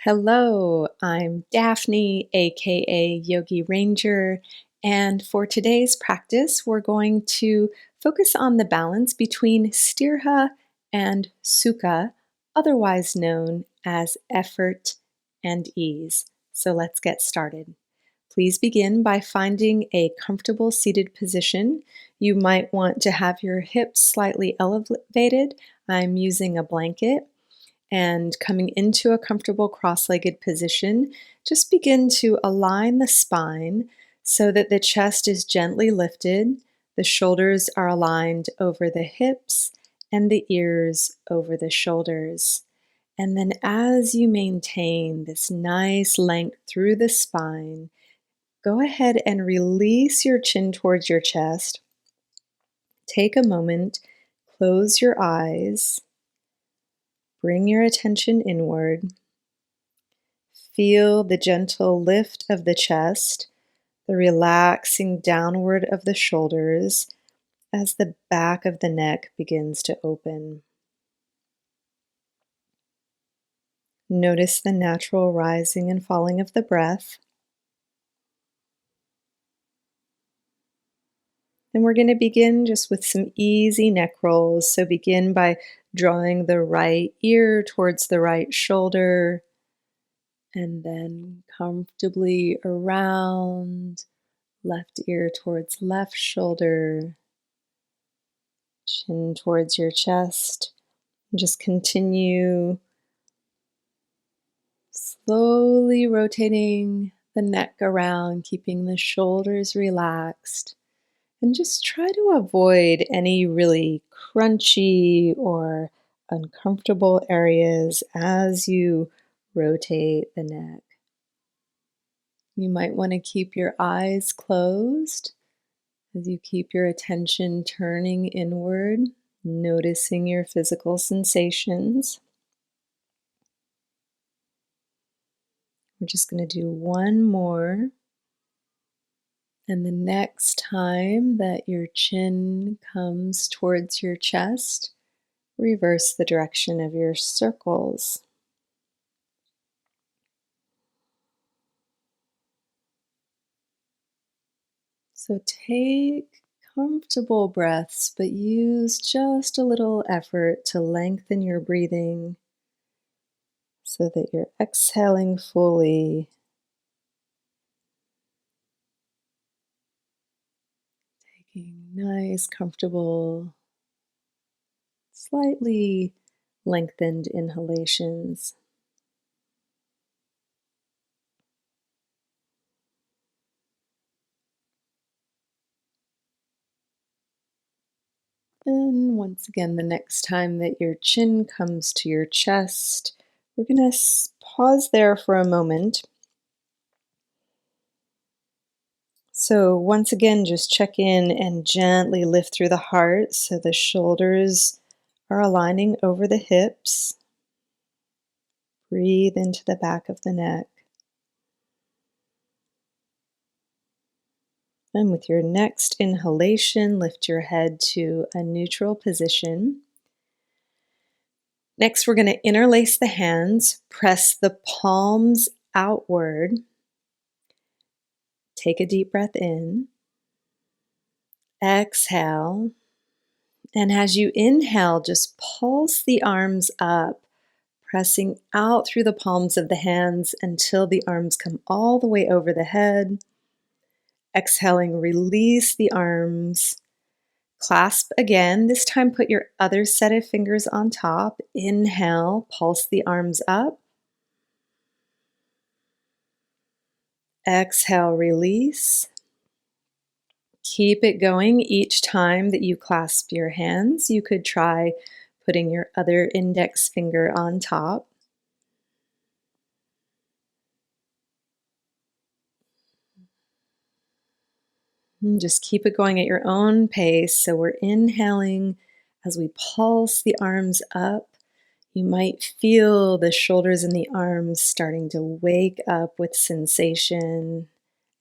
Hello, I'm Daphne, aka Yogi Ranger, and for today's practice, we're going to focus on the balance between Sthira and Sukha, otherwise known as effort and ease. So let's get started. Please begin by finding a comfortable seated position. You might want to have your hips slightly elevated. I'm using a blanket. And coming into a comfortable cross-legged position, just begin to align the spine so that the chest is gently lifted, the shoulders are aligned over the hips, and the ears over the shoulders. And then as you maintain this nice length through the spine, go ahead and release your chin towards your chest. Take a moment, close your eyes, bring your attention inward. Feel the gentle lift of the chest, the relaxing downward of the shoulders as the back of the neck begins to open. Notice the natural rising and falling of the breath. And we're going to begin just with some easy neck rolls. So begin by drawing the right ear towards the right shoulder, and then comfortably around, left ear towards left shoulder, chin towards your chest. And just continue slowly rotating the neck around, keeping the shoulders relaxed. And just try to avoid any really crunchy or uncomfortable areas as you rotate the neck. You might want to keep your eyes closed as you keep your attention turning inward, noticing your physical sensations. We're just going to do one more. And the next time that your chin comes towards your chest, reverse the direction of your circles. So take comfortable breaths, but use just a little effort to lengthen your breathing so that you're exhaling fully. Taking nice, comfortable, slightly lengthened inhalations. And once again, the next time that your chin comes to your chest, we're going to pause there for a moment. So once again, just check in and gently lift through the heart so the shoulders are aligning over the hips. Breathe into the back of the neck. And with your next inhalation, lift your head to a neutral position. Next, we're going to interlace the hands, press the palms outward. Take a deep breath in. Exhale. And as you inhale, just pulse the arms up, pressing out through the palms of the hands until the arms come all the way over the head. Exhaling, release the arms. Clasp again. This time put your other set of fingers on top. Inhale, pulse the arms up. Exhale, release. Keep it going each time that you clasp your hands. You could try putting your other index finger on top. And just keep it going at your own pace. So we're inhaling as we pulse the arms up. You might feel the shoulders and the arms starting to wake up with sensation.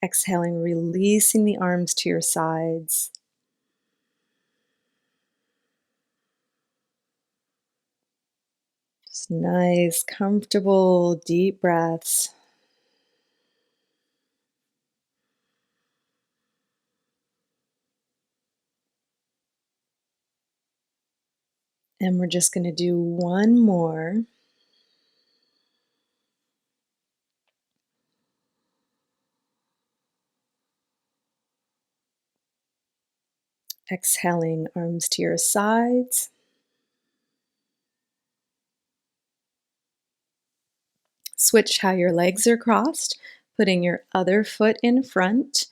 Exhaling, releasing the arms to your sides. Just Nice, comfortable, deep breaths. And we're just going to do one more. Exhaling, arms to your sides. Switch how your legs are crossed, putting your other foot in front.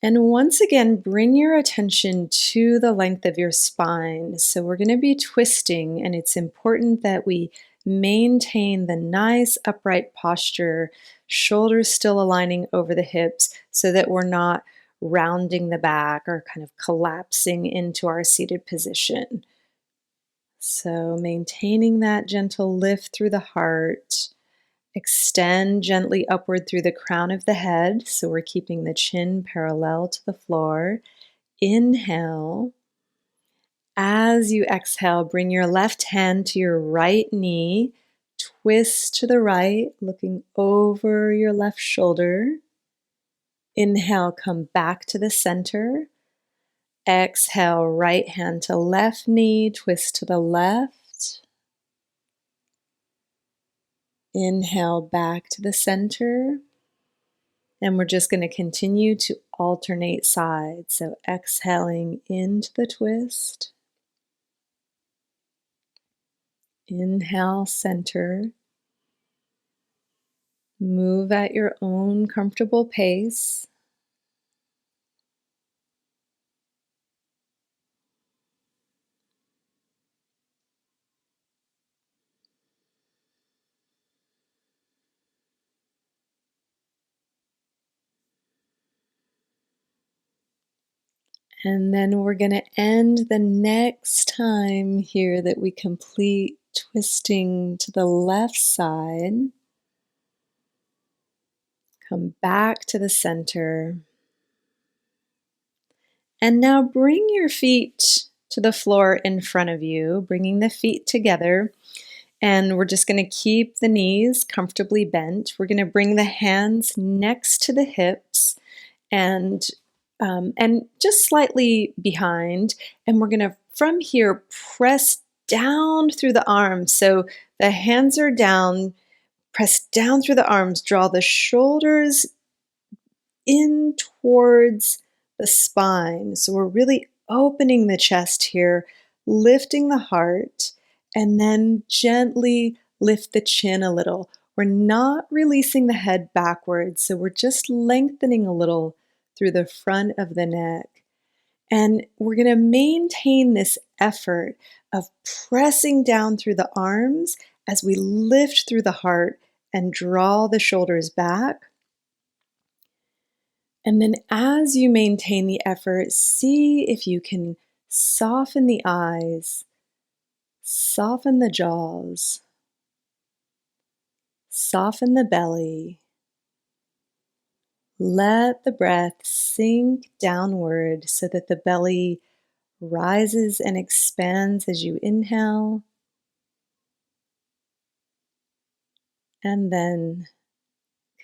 And once again, bring your attention to the length of your spine. So we're going to be twisting, and it's important that we maintain the nice upright posture, shoulders still aligning over the hips so that we're not rounding the back or kind of collapsing into our seated position. So maintaining that gentle lift through the heart. Extend gently upward through the crown of the head, so we're keeping the chin parallel to the floor. Inhale. As you exhale, bring your left hand to your right knee. Twist to the right, looking over your left shoulder. Inhale, come back to the center. Exhale, right hand to left knee, twist to the left. Inhale, back to the center. And we're just going to continue to alternate sides. So exhaling into the twist. Inhale, center. Move at your own comfortable pace. And then we're going to end the next time here that we complete twisting to the left side. Come back to the center. And now bring your feet to the floor in front of you, bringing the feet together. And we're just going to keep the knees comfortably bent. We're going to bring the hands next to the hips and just slightly behind. And we're going to, from here, press down through the arms. So the hands are down, press down through the arms, draw the shoulders in towards the spine. So we're really opening the chest here, lifting the heart, and then gently lift the chin a little. We're not releasing the head backwards, so we're just lengthening a little through the front of the neck. And we're going to maintain this effort of pressing down through the arms as we lift through the heart and draw the shoulders back. And then as you maintain the effort, see if you can soften the eyes, soften the jaws, soften the belly. Let the breath sink downward so that the belly rises and expands as you inhale, and then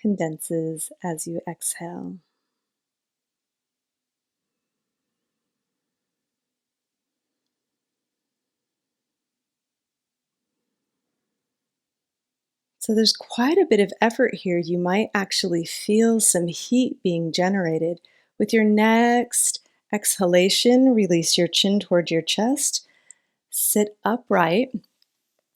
condenses as you exhale. So there's quite a bit of effort here. You might actually feel some heat being generated. With your next exhalation, release your chin toward your chest, sit upright,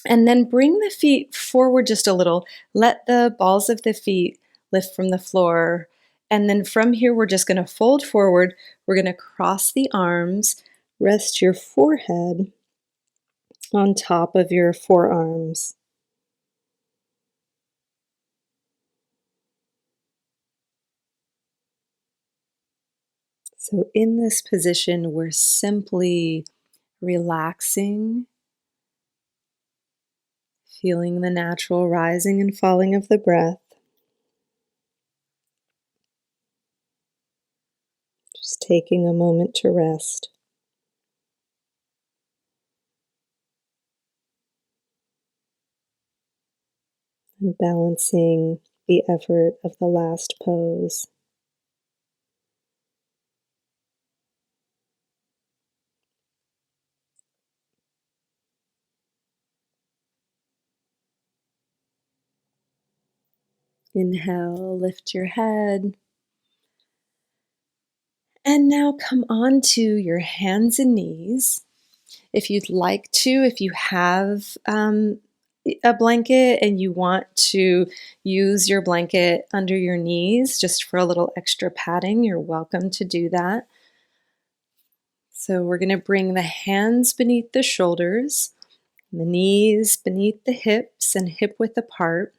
and then bring the feet forward just a little. Let the balls of the feet lift from the floor. And then from here, we're just going to fold forward. We're going to cross the arms, rest your forehead on top of your forearms. So in this position, we're simply relaxing, feeling the natural rising and falling of the breath. Just taking a moment to rest. and balancing the effort of the last pose. Inhale, lift your head. And now come onto your hands and knees. If you'd like to, if you have a blanket and you want to use your blanket under your knees just for a little extra padding, you're welcome to do that. So we're going to bring the hands beneath the shoulders, the knees beneath the hips and hip width apart.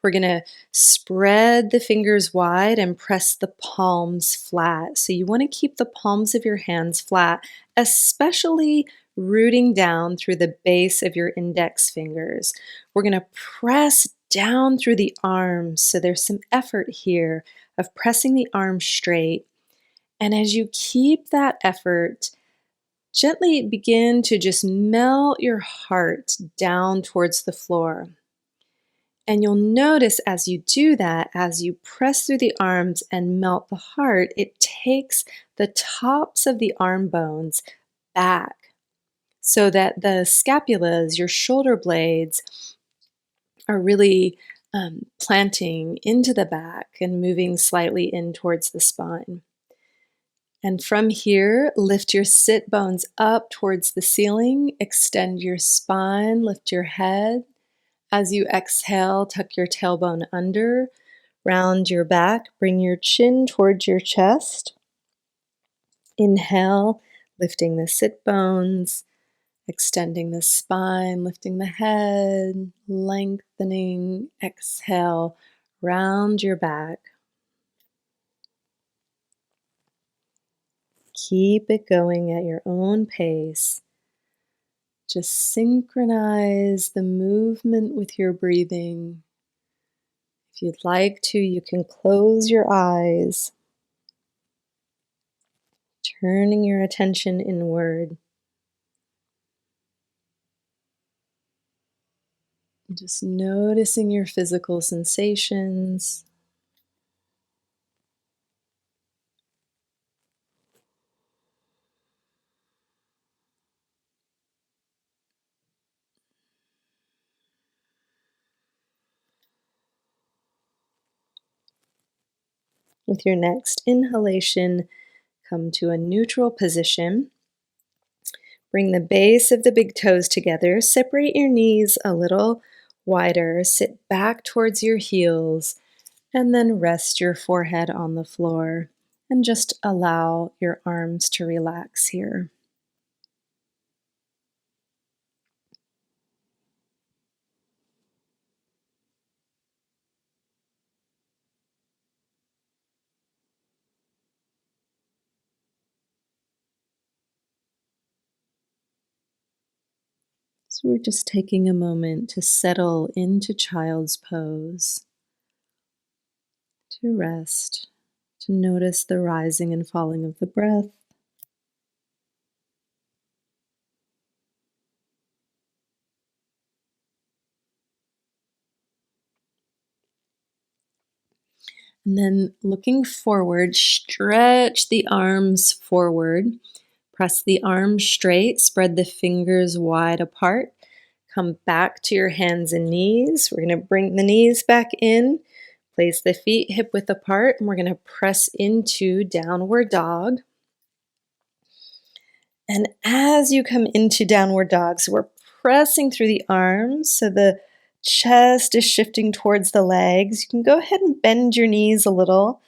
We're going to spread the fingers wide and press the palms flat. So you want to keep the palms of your hands flat, especially rooting down through the base of your index fingers. We're going to press down through the arms. So there's some effort here of pressing the arms straight. And as you keep that effort, gently begin to just melt your heart down towards the floor. And you'll notice as you do that, as you press through the arms and melt the heart, it takes the tops of the arm bones back so that the scapulas, your shoulder blades, are really planting into the back and moving slightly in towards the spine. And from here, lift your sit bones up towards the ceiling, extend your spine, lift your head. As you exhale, tuck your tailbone under, round your back, bring your chin towards your chest. Inhale, lifting the sit bones, extending the spine, lifting the head, lengthening. Exhale, round your back. Keep it going at your own pace. Just synchronize the movement with your breathing. If you'd like to, you can close your eyes, turning your attention inward. Just noticing your physical sensations. With your next inhalation, come to a neutral position. Bring the base of the big toes together. Separate your knees a little wider. Sit back towards your heels and then rest your forehead on the floor and just allow your arms to relax here. So we're just taking a moment to settle into child's pose, to rest, to notice the rising and falling of the breath. And then looking forward, stretch the arms forward. Press the arms straight, spread the fingers wide apart. Come back to your hands and knees. We're going to bring the knees back in. Place the feet hip width apart, and we're going to press into downward dog. And as you come into downward dog, so we're pressing through the arms, so the chest is shifting towards the legs. You can go ahead and bend your knees a little.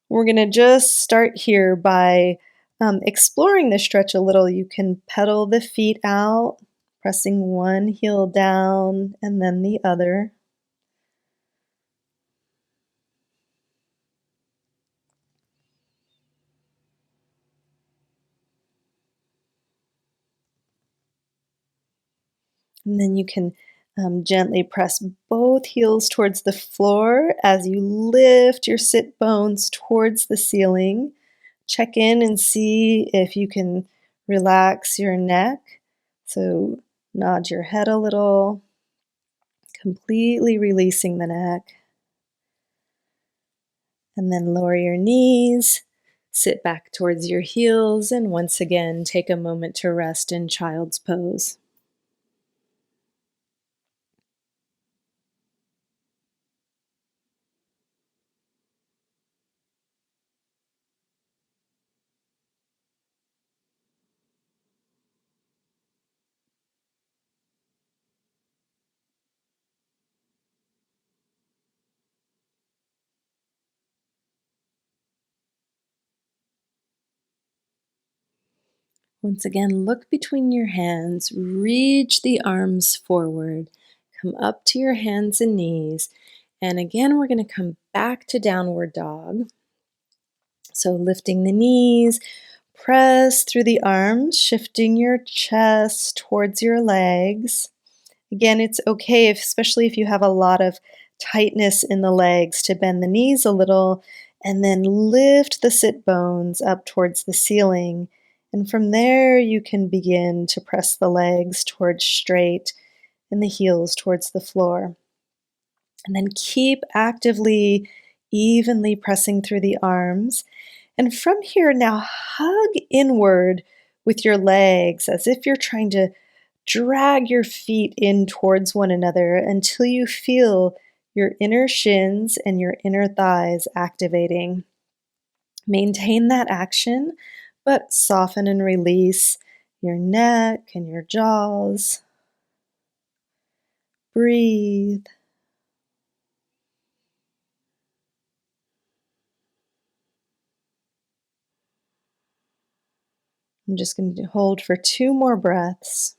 We're going to just start here by exploring the stretch a little. You can pedal the feet out, pressing one heel down and then the other. And then you can gently press both heels towards the floor as you lift your sit bones towards the ceiling. Check in and see if you can relax your neck. So nod your head a little. Completely releasing the neck. And then lower your knees, sit back towards your heels, and once again, take a moment to rest in child's pose. Once again, look between your hands, reach the arms forward, come up to your hands and knees, and again, we're going to come back to downward dog. So lifting the knees, press through the arms, shifting your chest towards your legs. Again, it's okay, especially if you have a lot of tightness in the legs, to bend the knees a little and then lift the sit bones up towards the ceiling. And from there, you can begin to press the legs towards straight and the heels towards the floor. And then keep actively, evenly pressing through the arms. And from here, now hug inward with your legs as if you're trying to drag your feet in towards one another until you feel your inner shins and your inner thighs activating. Maintain that action, but soften and release your neck and your jaws. Breathe. I'm just going to hold for 2 more breaths.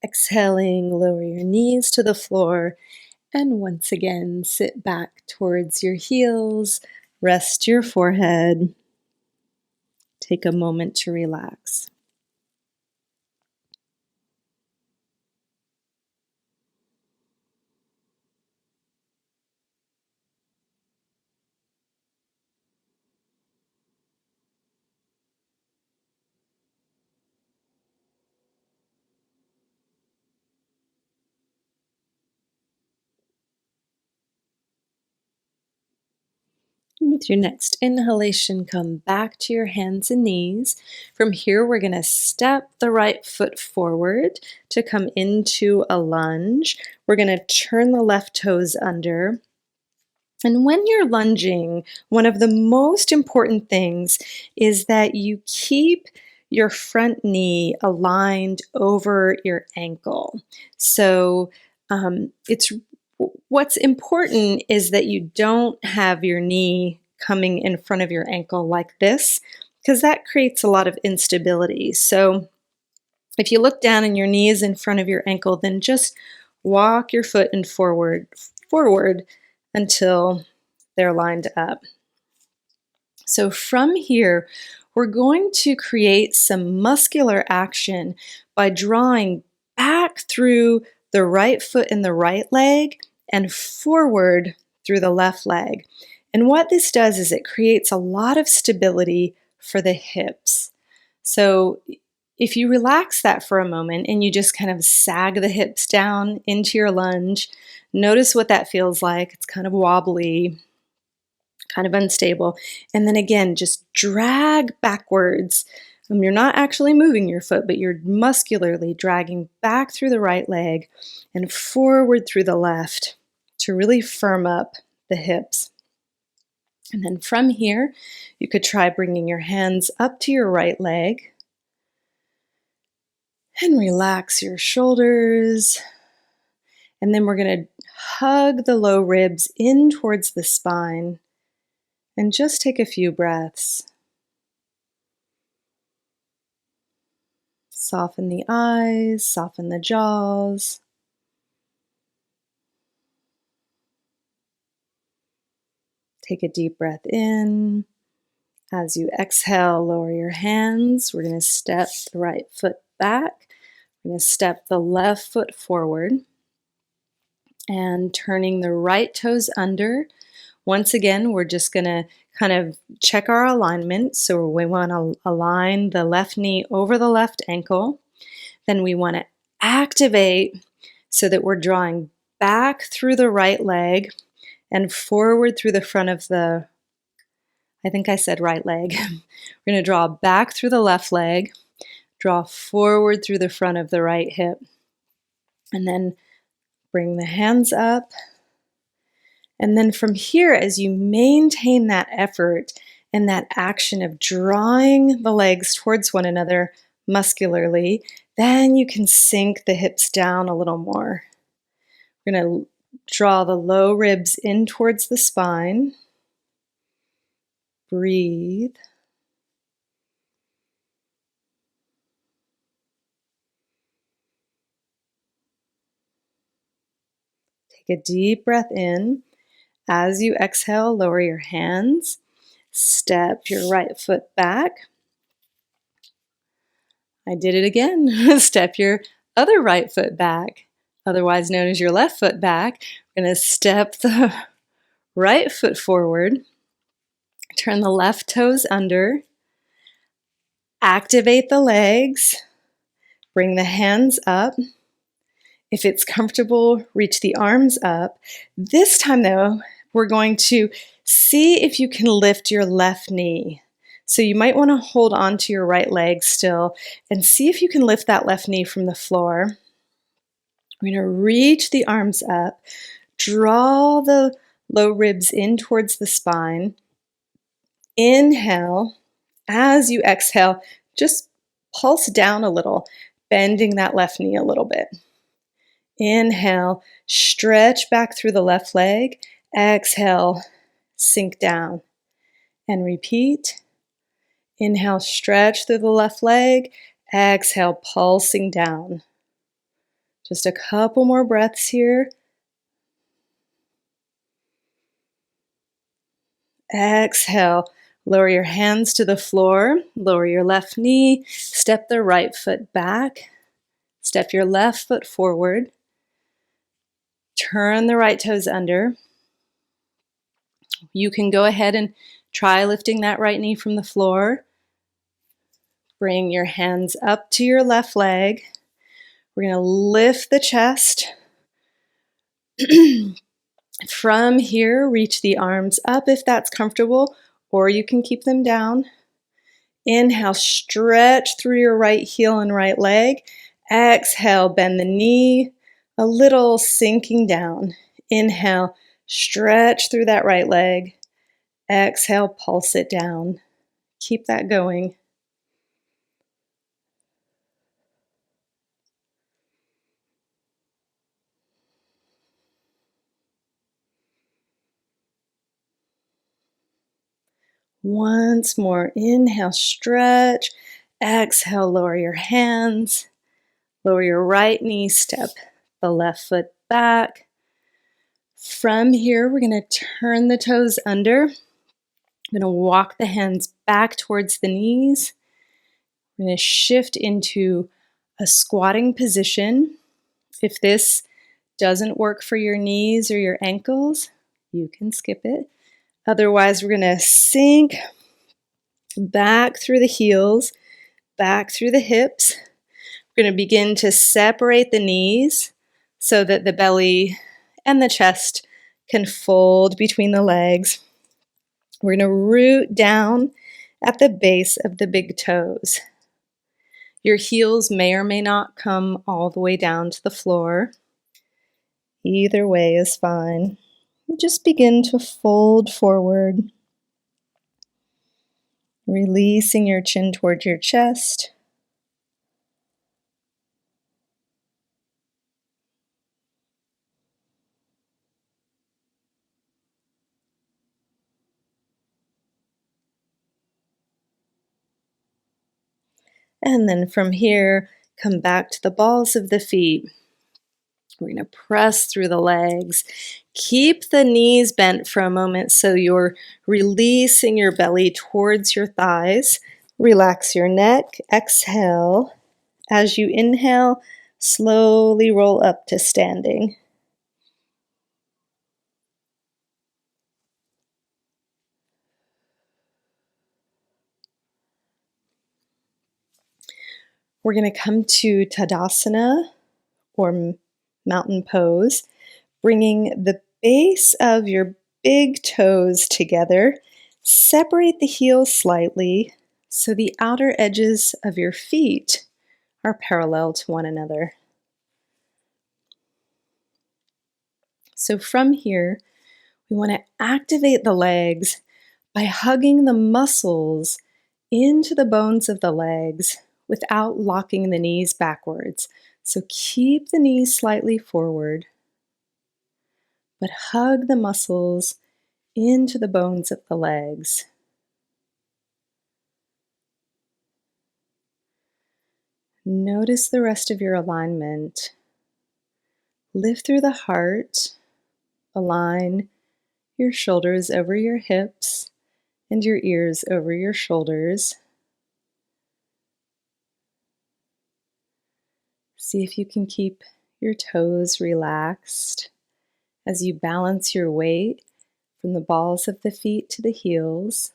Exhaling, lower your knees to the floor, and once again, sit back towards your heels, rest your forehead. Take a moment to relax. With your next inhalation, come back to your hands and knees. From here, we're going to step the right foot forward to come into a lunge. We're going to turn the left toes under. And when you're lunging, one of the most important things is that you keep your front knee aligned over your ankle. So it's what's important is that you don't have your knee coming in front of your ankle like this, because that creates a lot of instability. So if you look down and your knee is in front of your ankle, then just walk your foot and forward until they're lined up. So from here, we're going to create some muscular action by drawing back through the right foot and the right leg and forward through the left leg. And what this does is it creates a lot of stability for the hips. So if you relax that for a moment and you just kind of sag the hips down into your lunge, notice what that feels like. It's kind of wobbly, kind of unstable. And then again, just drag backwards. You're not actually moving your foot, but you're muscularly dragging back through the right leg and forward through the left to really firm up the hips. And then from here, you could try bringing your hands up to your right leg and relax your shoulders. And then we're going to hug the low ribs in towards the spine and just take a few breaths. Soften the eyes, soften the jaws. Take a deep breath in. As you exhale, lower your hands. We're going to step the right foot back. We're going to step the left foot forward and turning the right toes under. Once again, we're just going to kind of check our alignment. So we want to align the left knee over the left ankle. Then we want to activate so that we're drawing back through the right leg and forward through the front of the, I think I said right leg. We're going to draw back through the left leg, draw forward through the front of the right hip, and then bring the hands up. And then from here, as you maintain that effort and that action of drawing the legs towards one another muscularly, then you can sink the hips down a little more. We're going to draw the low ribs in towards the spine. Breathe. Take a deep breath in. As you exhale, lower your hands. Step your right foot back. I did it again. Step your other right foot back, otherwise known as your left foot back. We're going to step the right foot forward. Turn the left toes under. Activate the legs. Bring the hands up. If it's comfortable, reach the arms up. This time though, we're going to see if you can lift your left knee. So you might want to hold on to your right leg still and see if you can lift that left knee from the floor. We're going to reach the arms up, draw the low ribs in towards the spine. Inhale. As you exhale, just pulse down a little, bending that left knee a little bit. Inhale, stretch back through the left leg. Exhale, sink down. And repeat. Inhale, stretch through the left leg. Exhale, pulsing down. Just a couple more breaths here. Exhale, lower your hands to the floor. Lower your left knee. Step the right foot back. Step your left foot forward. Turn the right toes under. You can go ahead and try lifting that right knee from the floor. Bring your hands up to your left leg. We're going to lift the chest. From here, reach the arms up if that's comfortable, or you can keep them down. Inhale, stretch through your right heel and right leg. Exhale, bend the knee, a little sinking down. Inhale, stretch through that right leg. Exhale, pulse it down. Keep that going. Once more, inhale, stretch. Exhale, lower your hands. Lower your right knee, step the left foot back. From here, we're going to turn the toes under. I'm going to walk the hands back towards the knees. We're going to shift into a squatting position. If this doesn't work for your knees or your ankles, you can skip it. Otherwise, we're going to sink back through the heels, back through the hips. We're going to begin to separate the knees so that the belly and the chest can fold between the legs. We're going to root down at the base of the big toes. Your heels may or may not come all the way down to the floor. Either way is fine. Just begin to fold forward, releasing your chin towards your chest. And then from here, come back to the balls of the feet. We're going to press through the legs. Keep the knees bent for a moment so you're releasing your belly towards your thighs. Relax your neck. Exhale. As you inhale, slowly roll up to standing. We're going to come to Tadasana, or mountain pose, bringing the base of your big toes together. Separate the heels slightly so the outer edges of your feet are parallel to one another. So from here, we want to activate the legs by hugging the muscles into the bones of the legs without locking the knees backwards. So keep the knees slightly forward, but hug the muscles into the bones of the legs. Notice the rest of your alignment. Lift through the heart. Align your shoulders over your hips and your ears over your shoulders. See if you can keep your toes relaxed as you balance your weight from the balls of the feet to the heels,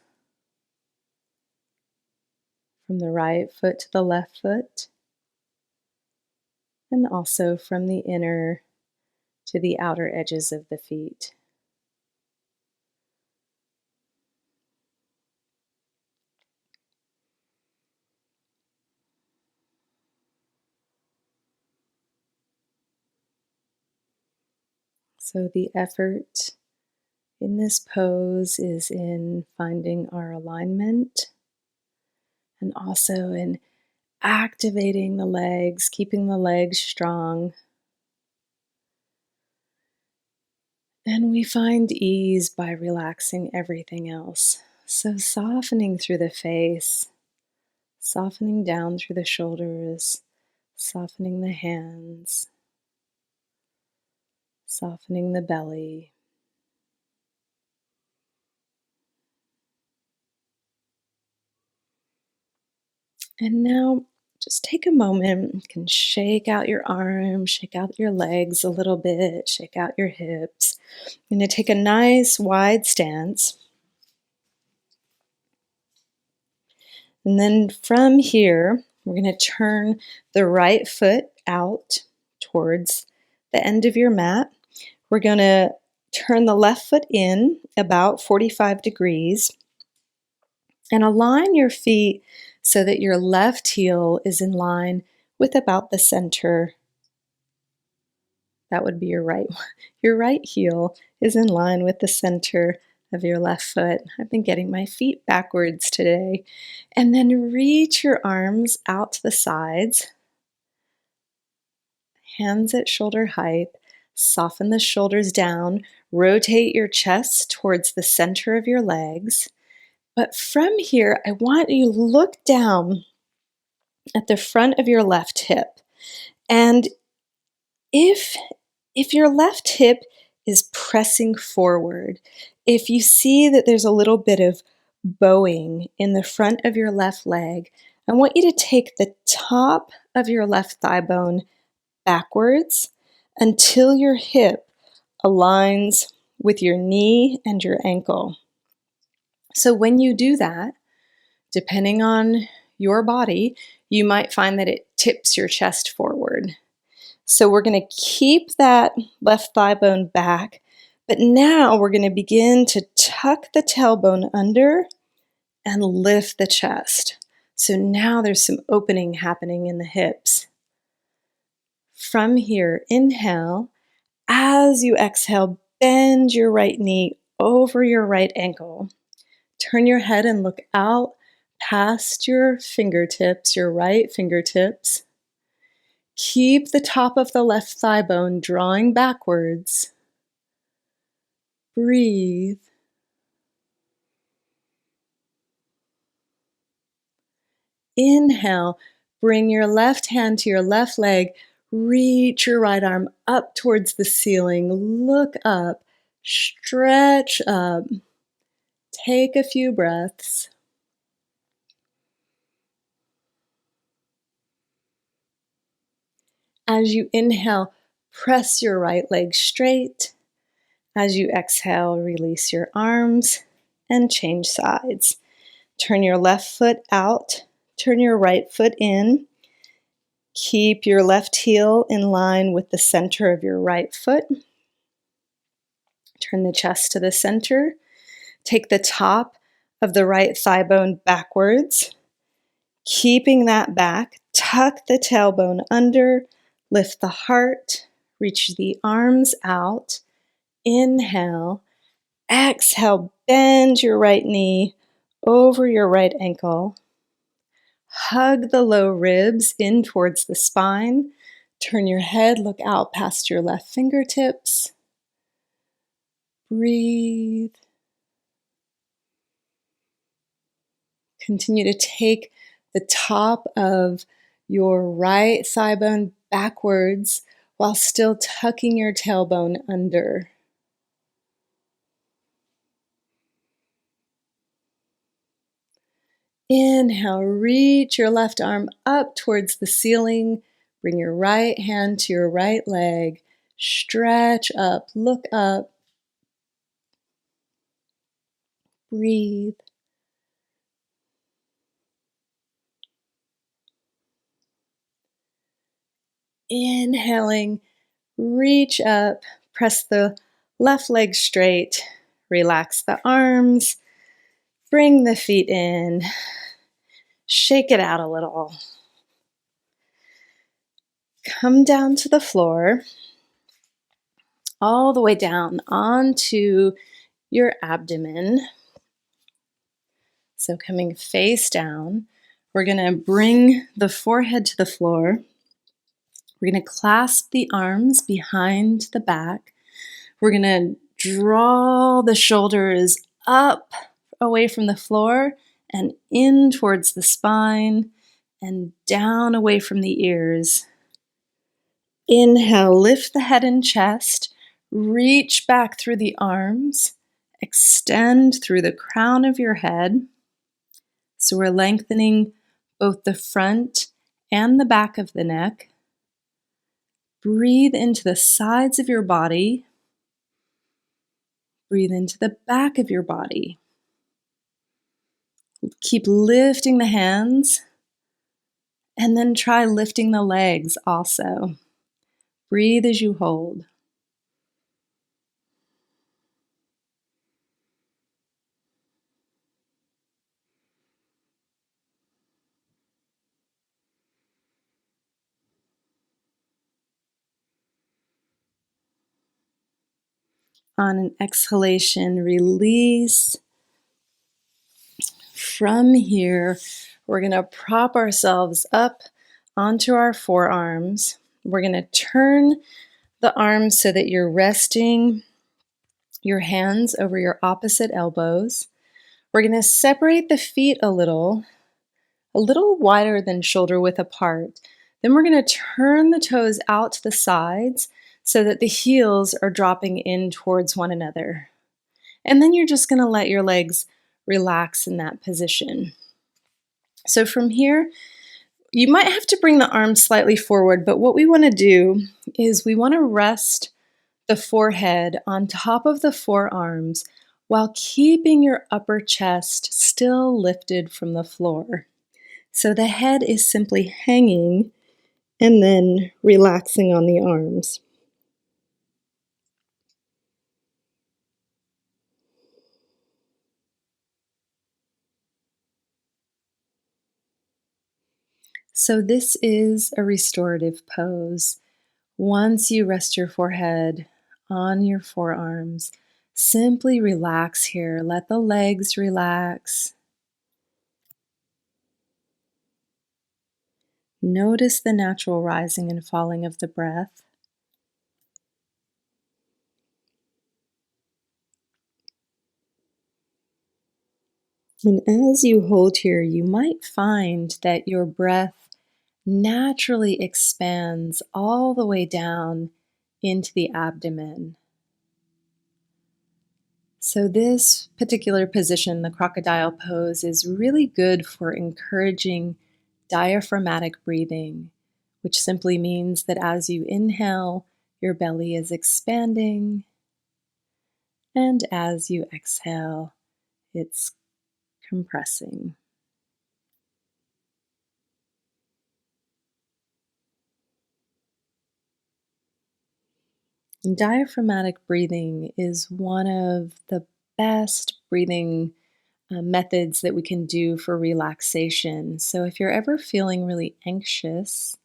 from the right foot to the left foot, and also from the inner to the outer edges of the feet. So the effort in this pose is in finding our alignment and also in activating the legs, keeping the legs strong. And we find ease by relaxing everything else. So softening through the face, softening down through the shoulders, softening the hands, softening the belly. And now just take a moment. You can shake out your arms, shake out your legs a little bit, shake out your hips. You're going to take a nice wide stance. And then from here, we're going to turn the right foot out towards the end of your mat. We're going to turn the left foot in about 45 degrees and align your feet so that your left heel is in line with about the center. That would be your right. Your right heel is in line with the center of your left foot. I've been getting my feet backwards today. And then reach your arms out to the sides, hands at shoulder height. Soften the shoulders down. Rotate your chest towards the center of your legs. But from here, I want you to look down at the front of your left hip. And if your left hip is pressing forward, if you see that there's a little bit of bowing in the front of your left leg, I want you to take the top of your left thigh bone backwards until your hip aligns with your knee and your ankle. So when you do that, depending on your body, you might find that it tips your chest forward. So we're going to keep that left thigh bone back, but now we're going to begin to tuck the tailbone under and lift the chest. So now there's some opening happening in the hips. From here, inhale. As you exhale, bend your right knee over your right ankle. Turn your head and look out past your fingertips, your right fingertips. Keep the top of the left thigh bone drawing backwards. Breathe. Inhale, bring your left hand to your left leg. Reach your right arm up towards the ceiling. Look up. Stretch up. Take a few breaths. As you inhale, press your right leg straight. As you exhale, release your arms and change sides. Turn your left foot out. Turn your right foot in. Keep your left heel in line with the center of your right foot. Turn the chest to the center. Take the top of the right thigh bone backwards. Keeping that back, tuck the tailbone under, lift the heart, reach the arms out. Inhale. Exhale, bend your right knee over your right ankle. Hug the low ribs in towards the spine. Turn your head, look out past your left fingertips. Breathe. Continue to take the top of your right thigh bone backwards while still tucking your tailbone under. Inhale, reach your left arm up towards the ceiling. Bring your right hand to your right leg. Stretch up, look up. Breathe. Inhaling, reach up, press the left leg straight. Relax the arms. Bring the feet in. Shake it out a little. Come down to the floor, all the way down onto your abdomen. So coming face down, we're going to bring the forehead to the floor. We're going to clasp the arms behind the back. We're going to draw the shoulders up away from the floor and in towards the spine and down away from the ears. Inhale, lift the head and chest, reach back through the arms, extend through the crown of your head. So we're lengthening both the front and the back of the neck. Breathe into the sides of your body. Breathe into the back of your body. Keep lifting the hands, and then try lifting the legs also. Breathe as you hold. On an exhalation, release. From here, we're going to prop ourselves up onto our forearms. We're going to turn the arms so that you're resting your hands over your opposite elbows. We're going to separate the feet a little wider than shoulder width apart. Then we're going to turn the toes out to the sides so that the heels are dropping in towards one another. And then you're just going to let your legs relax in that position. So from here, you might have to bring the arms slightly forward, but what we want to do is we want to rest the forehead on top of the forearms while keeping your upper chest still lifted from the floor. So the head is simply hanging and then relaxing on the arms. So this is a restorative pose. Once you rest your forehead on your forearms, simply relax here. Let the legs relax. Notice the natural rising and falling of the breath. And as you hold here, you might find that your breath naturally expands all the way down into the abdomen. So this particular position, the crocodile pose, is really good for encouraging diaphragmatic breathing, which simply means that as you inhale, your belly is expanding, and as you exhale, it's compressing. Diaphragmatic breathing is one of the best breathing methods that we can do for relaxation. So, if you're ever feeling really anxious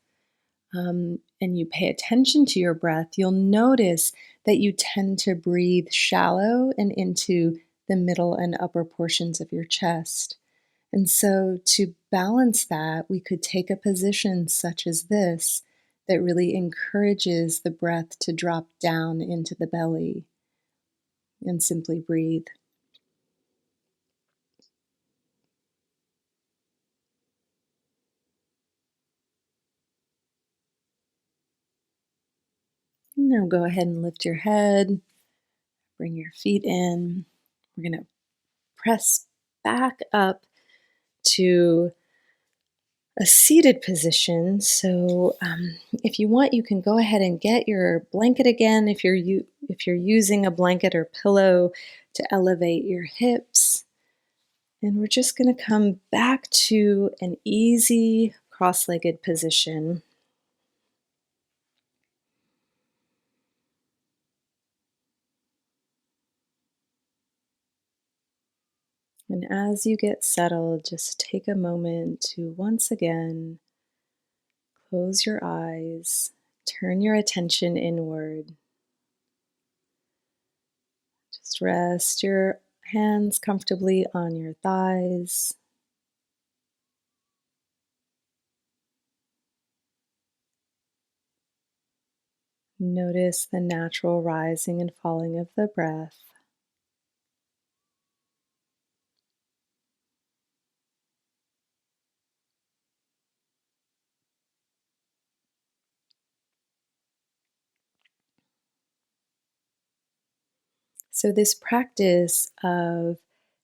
and you pay attention to your breath, you'll notice that you tend to breathe shallow and into the middle and upper portions of your chest. And so, to balance that, we could take a position such as this that really encourages the breath to drop down into the belly and simply breathe. Now, go ahead and lift your head, bring your feet in. We're going to press back up to a seated position. So, if you want, you can go ahead and get your blanket again. If you're using a blanket or pillow to elevate your hips, and we're just going to come back to an easy cross-legged position. And as you get settled, just take a moment to once again close your eyes, turn your attention inward. Just rest your hands comfortably on your thighs. Notice the natural rising and falling of the breath. So, this practice of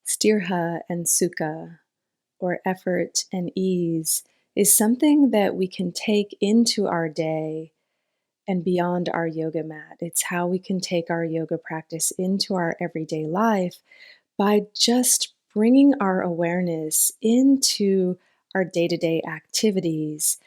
Sthira and Sukha, or effort and ease, is something that we can take into our day and beyond our yoga mat. It's how we can take our yoga practice into our everyday life by just bringing our awareness into our day to day activities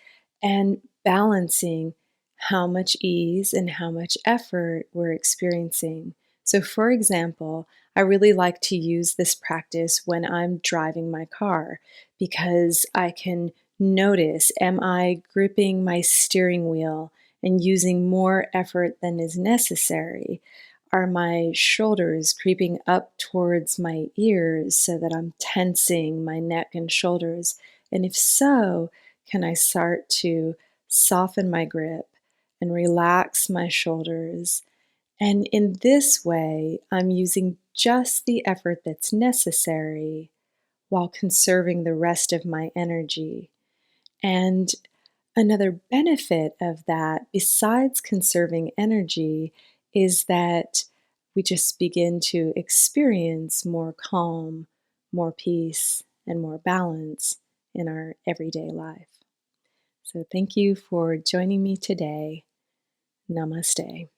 and balancing how much ease and how much effort we're experiencing. So, for example, I really like to use this practice when I'm driving my car because I can notice, am I gripping my steering wheel and using more effort than is necessary? Are my shoulders creeping up towards my ears so that I'm tensing my neck and shoulders? And if so, can I start to soften my grip and relax my shoulders? And in this way, I'm using just the effort that's necessary while conserving the rest of my energy. And another benefit of that, besides conserving energy, is that we just begin to experience more calm, more peace, and more balance in our everyday life. So, thank you for joining me today. Namaste.